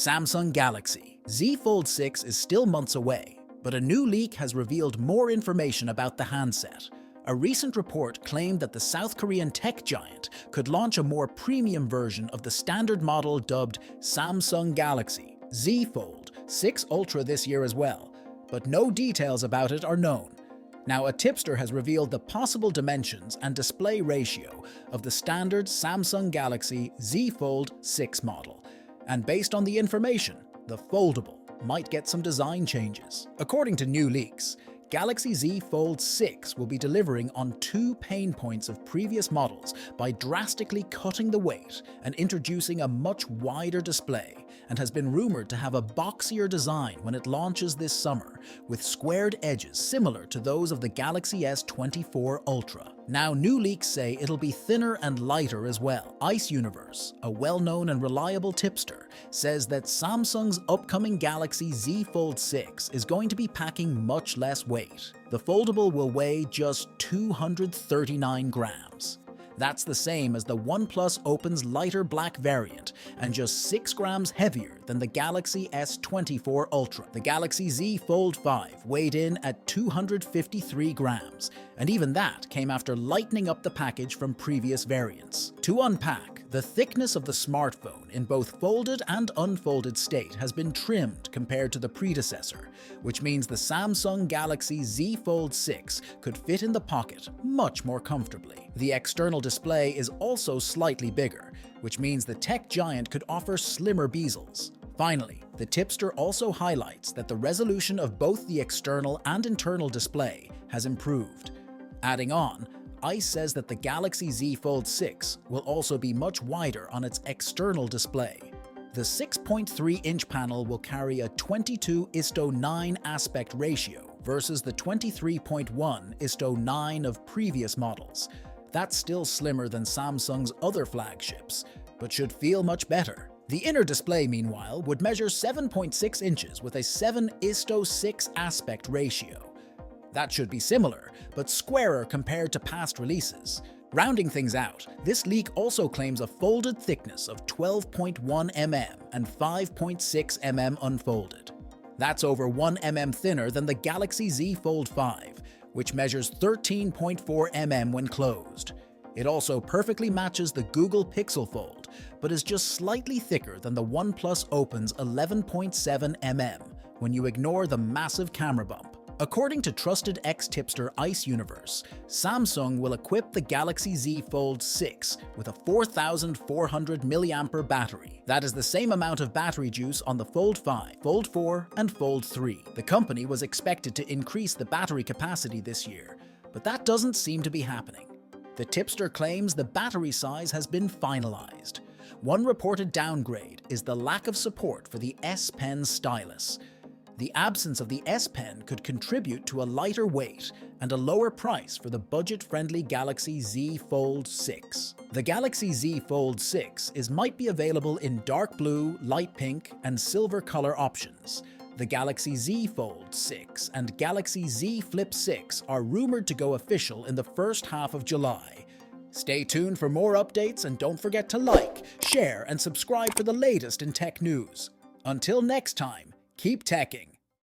Samsung Galaxy Z Fold 6 is still months away, but a new leak has revealed more information about the handset. A recent report claimed that the South Korean tech giant could launch a more premium version of the standard model dubbed Samsung Galaxy Z Fold 6 Ultra this year as well, but no details about it are known. Now, a tipster has revealed the possible dimensions and display ratio of the standard Samsung Galaxy Z Fold 6 model, and based on the information, the foldable might get some design changes. According to new leaks, Galaxy Z Fold 6 will be delivering on two pain points of previous models by drastically cutting the weight and introducing a much wider display, and has been rumored to have a boxier design when it launches this summer, with squared edges similar to those of the Galaxy S24 Ultra. Now, new leaks say it'll be thinner and lighter as well. Ice Universe, a well-known and reliable tipster, says that Samsung's upcoming Galaxy Z Fold 6 is going to be packing much less weight. The foldable will weigh just 239 grams. That's the same as the OnePlus Open's lighter black variant and just 6 grams heavier than the Galaxy S24 Ultra. The Galaxy Z Fold 5 weighed in at 253 grams, and even that came after lightening up the package from previous variants. To unpack, the thickness of the smartphone in both folded and unfolded state has been trimmed compared to the predecessor, which means the Samsung Galaxy Z Fold 6 could fit in the pocket much more comfortably. The external display is also slightly bigger, which means the tech giant could offer slimmer bezels. Finally, the tipster also highlights that the resolution of both the external and internal display has improved. Adding on, ICE says that the Galaxy Z Fold 6 will also be much wider on its external display. The 6.3-inch panel will carry a 22:9 aspect ratio versus the 23.1:9 of previous models. That's still slimmer than Samsung's other flagships, but should feel much better. The inner display, meanwhile, would measure 7.6 inches with a 7:6 aspect ratio. That should be similar, but squarer compared to past releases. Rounding things out, this leak also claims a folded thickness of 12.1 mm and 5.6 mm unfolded. That's over 1 mm thinner than the Galaxy Z Fold 5, which measures 13.4 mm when closed. It also perfectly matches the Google Pixel Fold, but is just slightly thicker than the OnePlus Open's 11.7 mm when you ignore the massive camera bump. According to trusted ex-tipster Ice Universe, Samsung will equip the Galaxy Z Fold 6 with a 4,400 mAh battery. That is the same amount of battery juice on the Fold 5, Fold 4, and Fold 3. The company was expected to increase the battery capacity this year, but that doesn't seem to be happening. The tipster claims the battery size has been finalized. One reported downgrade is the lack of support for the S Pen stylus. The absence of the S Pen could contribute to a lighter weight and a lower price for the budget-friendly Galaxy Z Fold 6. The Galaxy Z Fold 6 might be available in dark blue, light pink, and silver color options. The Galaxy Z Fold 6 and Galaxy Z Flip 6 are rumored to go official in the first half of July. Stay tuned for more updates, and don't forget to like, share, and subscribe for the latest in tech news. Until next time, keep teching.